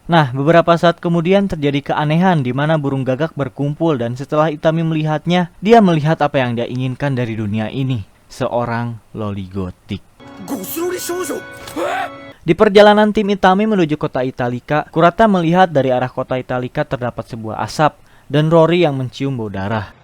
Nah, beberapa saat kemudian terjadi keanehan di mana burung gagak berkumpul dan setelah Itami melihatnya, dia melihat apa yang dia inginkan dari dunia ini, seorang loli gotik. Di perjalanan tim Itami menuju kota Italika, Kurata melihat dari arah kota Italika terdapat sebuah asap dan Rory yang mencium bau darah.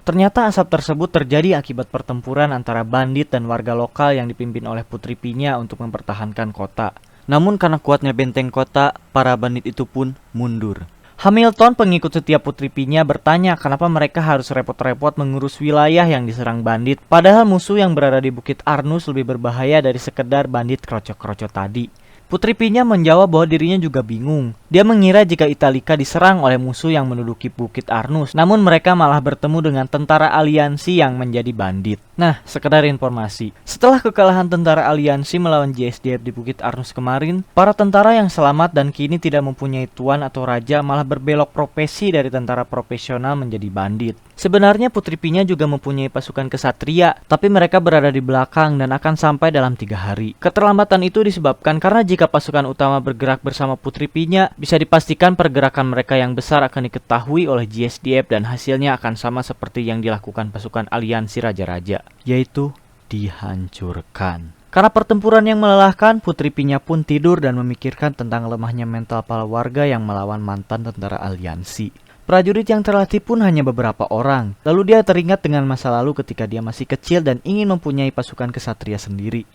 Ternyata asap tersebut terjadi akibat pertempuran antara bandit dan warga lokal yang dipimpin oleh Putri Pinya untuk mempertahankan kota. Namun karena kuatnya benteng kota, para bandit itu pun mundur. Hamilton, pengikut setia Putri Pinya, bertanya kenapa mereka harus repot-repot mengurus wilayah yang diserang bandit, padahal musuh yang berada di Bukit Arnus lebih berbahaya dari sekedar bandit kroco-kroco tadi. Putri Pinya menjawab bahwa dirinya juga bingung. Dia mengira jika Italika diserang oleh musuh yang menduduki Bukit Arnus, namun mereka malah bertemu dengan tentara aliansi yang menjadi bandit. Nah, sekedar informasi, setelah kekalahan tentara aliansi melawan JSDF di Bukit Arnus kemarin, para tentara yang selamat dan kini tidak mempunyai tuan atau raja malah berbelok profesi dari tentara profesional menjadi bandit. Sebenarnya Putri Pinya juga mempunyai pasukan kesatria, tapi mereka berada di belakang dan akan sampai dalam 3 hari. Keterlambatan itu disebabkan karena jika pasukan utama bergerak bersama Putri Pinya, bisa dipastikan pergerakan mereka yang besar akan diketahui oleh JSDF dan hasilnya akan sama seperti yang dilakukan pasukan aliansi raja-raja, yaitu dihancurkan. Karena pertempuran yang melelahkan, Putri Pinya pun tidur dan memikirkan tentang lemahnya mental para warga yang melawan mantan tentara aliansi. Prajurit yang terlatih pun hanya beberapa orang. Lalu dia teringat dengan masa lalu ketika dia masih kecil dan ingin mempunyai pasukan kesatria sendiri.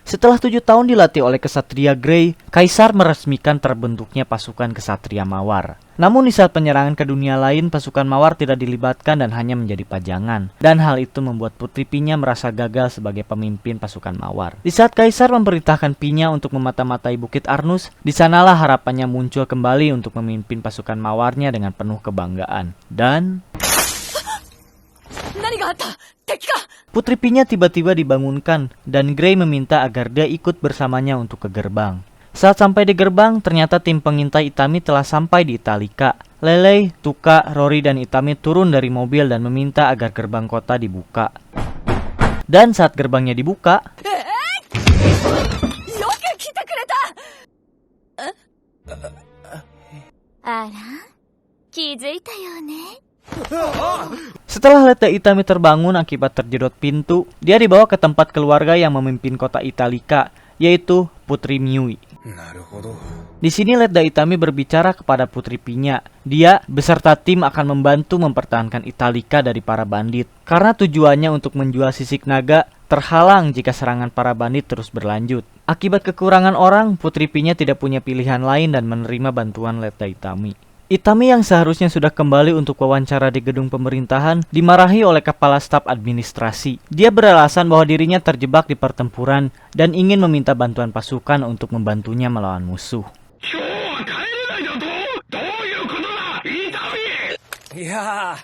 Setelah 7 tahun dilatih oleh kesatria Grey, Kaisar meresmikan terbentuknya pasukan kesatria Mawar. Namun di saat penyerangan ke dunia lain, pasukan Mawar tidak dilibatkan dan hanya menjadi pajangan. Dan hal itu membuat Putri Pinya merasa gagal sebagai pemimpin pasukan Mawar. Di saat Kaisar memerintahkan Pinya untuk memata-matai Bukit Arnus, di sanalah harapannya muncul kembali untuk memimpin pasukan Mawarnya dengan penuh kebanggaan. Dan Putri Pinya tiba-tiba dibangunkan dan Grey meminta agar dia ikut bersamanya untuk ke gerbang. Saat sampai di gerbang, ternyata tim pengintai Itami telah sampai di Italika. Lele, Tuka, Rory, dan Itami turun dari mobil dan meminta agar gerbang kota dibuka. Dan saat gerbangnya dibuka, setelah Leta Itami terbangun akibat terjedot pintu, dia dibawa ke tempat keluarga yang memimpin kota Italika, yaitu Putri Miui. Di sini Leta Itami berbicara kepada Putri Pinya. Dia beserta tim akan membantu mempertahankan Italika dari para bandit, karena tujuannya untuk menjual sisik naga terhalang jika serangan para bandit terus berlanjut. Akibat kekurangan orang, Putri Pinya tidak punya pilihan lain dan menerima bantuan Leta Itami. Itami yang seharusnya sudah kembali untuk wawancara di gedung pemerintahan dimarahi oleh kepala staf administrasi. Dia beralasan bahwa dirinya terjebak di pertempuran dan ingin meminta bantuan pasukan untuk membantunya melawan musuh.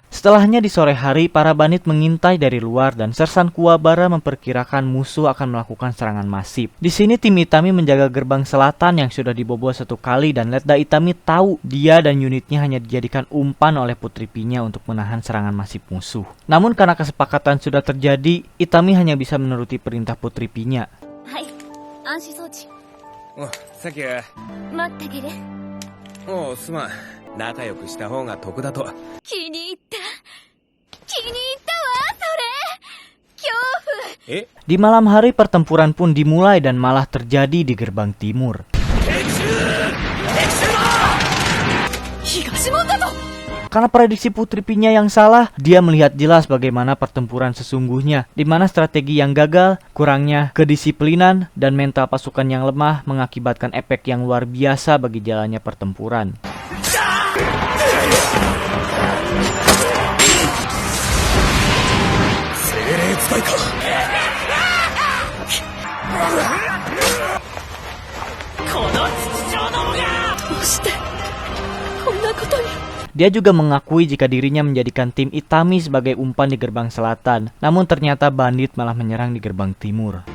Setelahnya di sore hari, para bandit mengintai dari luar dan Sersan Kuwabara memperkirakan musuh akan melakukan serangan masif. Di sini tim Itami menjaga gerbang selatan yang sudah dibobol 1 kali dan Leta Itami tahu dia dan unitnya hanya dijadikan umpan oleh Putri Pinya untuk menahan serangan masif musuh. Namun karena kesepakatan sudah terjadi, Itami hanya bisa menuruti perintah Putri Pinya. Di malam hari pertempuran pun dimulai dan malah terjadi di gerbang timur. Karena prediksi Putri Pinya yang salah, dia melihat jelas bagaimana pertempuran sesungguhnya, di mana strategi yang gagal, kurangnya kedisiplinan, dan mental pasukan yang lemah mengakibatkan efek yang luar biasa bagi jalannya pertempuran. Dia juga mengakui jika dirinya menjadikan tim Itami sebagai umpan di gerbang selatan, namun ternyata bandit malah menyerang di gerbang timur.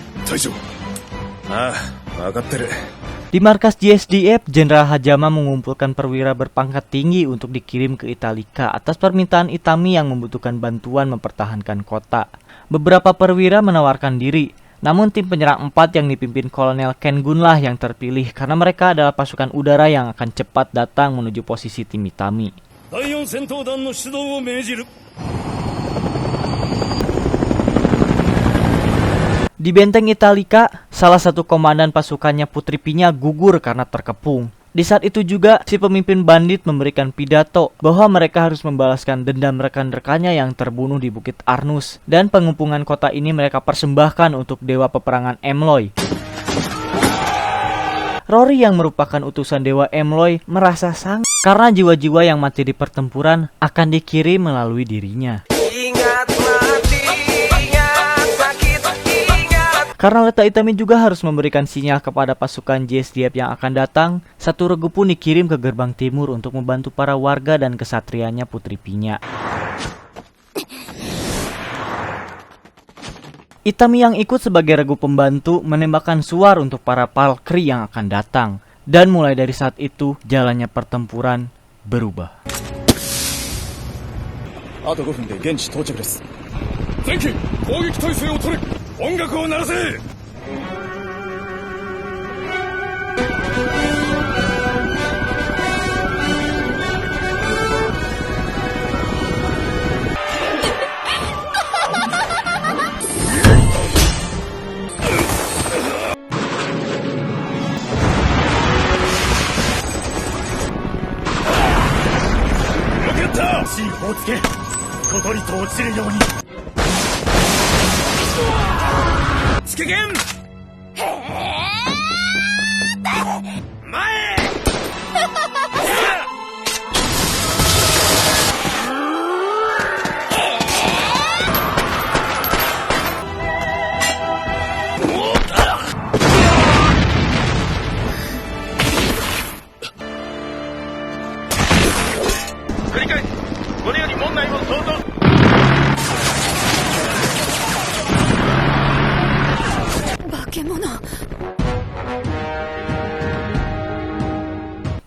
Di markas JSDF, Jenderal Hajama mengumpulkan perwira berpangkat tinggi untuk dikirim ke Italika atas permintaan Itami yang membutuhkan bantuan mempertahankan kota. Beberapa perwira menawarkan diri, namun tim penyerang 4 yang dipimpin Kolonel Ken Gunlah yang terpilih karena mereka adalah pasukan udara yang akan cepat datang menuju posisi tim Itami. Di benteng Italika, salah satu komandan pasukannya Putri Pinya gugur karena terkepung. Di saat itu juga, si pemimpin bandit memberikan pidato bahwa mereka harus membalaskan dendam rekan-rekannya yang terbunuh di Bukit Arnus. Dan pengepungan kota ini mereka persembahkan untuk dewa peperangan Emloy. Rory yang merupakan utusan dewa Emloy merasa sang karena jiwa-jiwa yang mati di pertempuran akan dikirim melalui dirinya. Karena Leta Itami juga harus memberikan sinyal kepada pasukan JSDF yang akan datang, satu regu pun dikirim ke gerbang timur untuk membantu para warga dan kesatrianya Putri Pinya. Itami yang ikut sebagai regu pembantu menembakkan suar untuk para Valkyrie yang akan datang. Dan mulai dari saat itu, jalannya pertempuran berubah.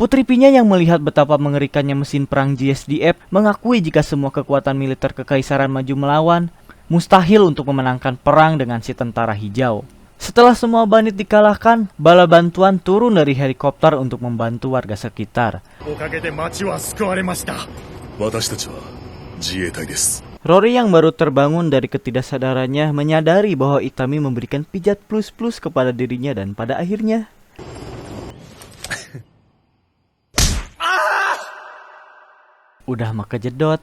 Putri Pinya yang melihat betapa mengerikannya mesin perang JSDF mengakui jika semua kekuatan militer kekaisaran maju melawan, mustahil untuk memenangkan perang dengan si tentara hijau. Setelah semua bandit dikalahkan, bala bantuan turun dari helikopter untuk membantu warga sekitar. Rory yang baru terbangun dari ketidaksadarannya menyadari bahwa Itami memberikan pijat plus-plus kepada dirinya dan pada akhirnya udah mah kejedot,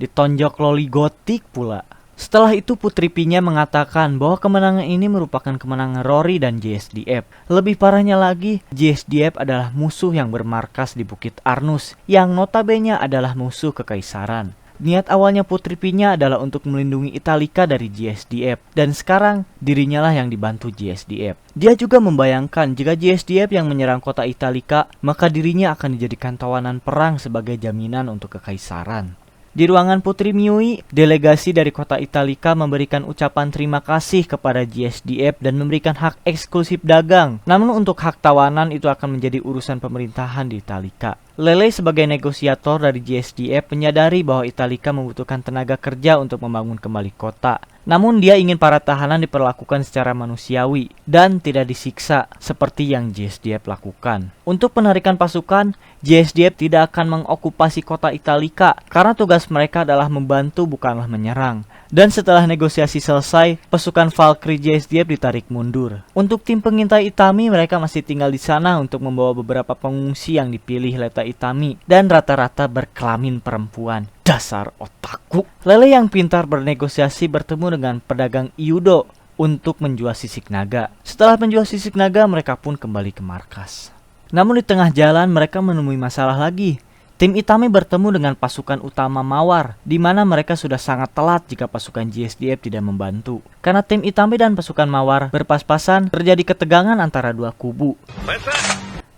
ditonjok loli gotik pula. Setelah itu Putri Pinya mengatakan bahwa kemenangan ini merupakan kemenangan Rory dan JSDF. Lebih parahnya lagi, JSDF adalah musuh yang bermarkas di Bukit Arnus, yang notabene adalah musuh kekaisaran. Niat awalnya Putri Pinya adalah untuk melindungi Italika dari JSDF, dan sekarang dirinya lah yang dibantu JSDF. Dia juga membayangkan jika JSDF yang menyerang kota Italika, maka dirinya akan dijadikan tawanan perang sebagai jaminan untuk kekaisaran. Di ruangan Putri Miyui, delegasi dari kota Italika memberikan ucapan terima kasih kepada JSDF dan memberikan hak eksklusif dagang. Namun untuk hak tawanan itu akan menjadi urusan pemerintahan di Italika. Lele sebagai negosiator dari JSDF menyadari bahwa Italika membutuhkan tenaga kerja untuk membangun kembali kota. Namun dia ingin para tahanan diperlakukan secara manusiawi dan tidak disiksa seperti yang JSDF lakukan. Untuk penarikan pasukan, JSDF tidak akan mengokupasi kota Italika karena tugas mereka adalah membantu bukanlah menyerang. Dan setelah negosiasi selesai, pasukan Valkyrie JSDF ditarik mundur. Untuk tim pengintai Itami, mereka masih tinggal di sana untuk membawa beberapa pengungsi yang dipilih Leta Itami dan rata-rata berkelamin perempuan. Dasar otaku. Lele yang pintar bernegosiasi bertemu dengan pedagang Iudo untuk menjual sisik naga. Setelah menjual sisik naga, mereka pun kembali ke markas. Namun di tengah jalan mereka menemui masalah lagi. Tim Itami bertemu dengan pasukan utama Mawar, di mana mereka sudah sangat telat jika pasukan JSDF tidak membantu. Karena tim Itami dan pasukan Mawar berpas-pasan, terjadi ketegangan antara dua kubu.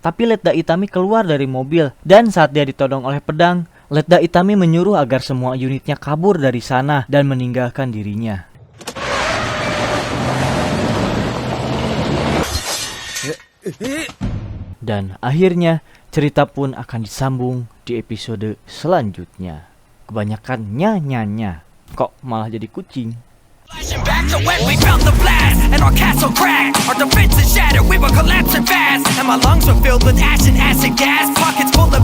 Tapi Letda Itami keluar dari mobil, dan saat dia ditodong oleh pedang, Letda Itami menyuruh agar semua unitnya kabur dari sana dan meninggalkan dirinya. Dan akhirnya cerita pun akan disambung di episode selanjutnya. Kebanyakan nya. Kok malah jadi kucing? Flashing back to when we felt the blast and our castle cracked, our defenses shattered, we were collapsing fast, and my lungs were filled with ash and acid gas, pockets full of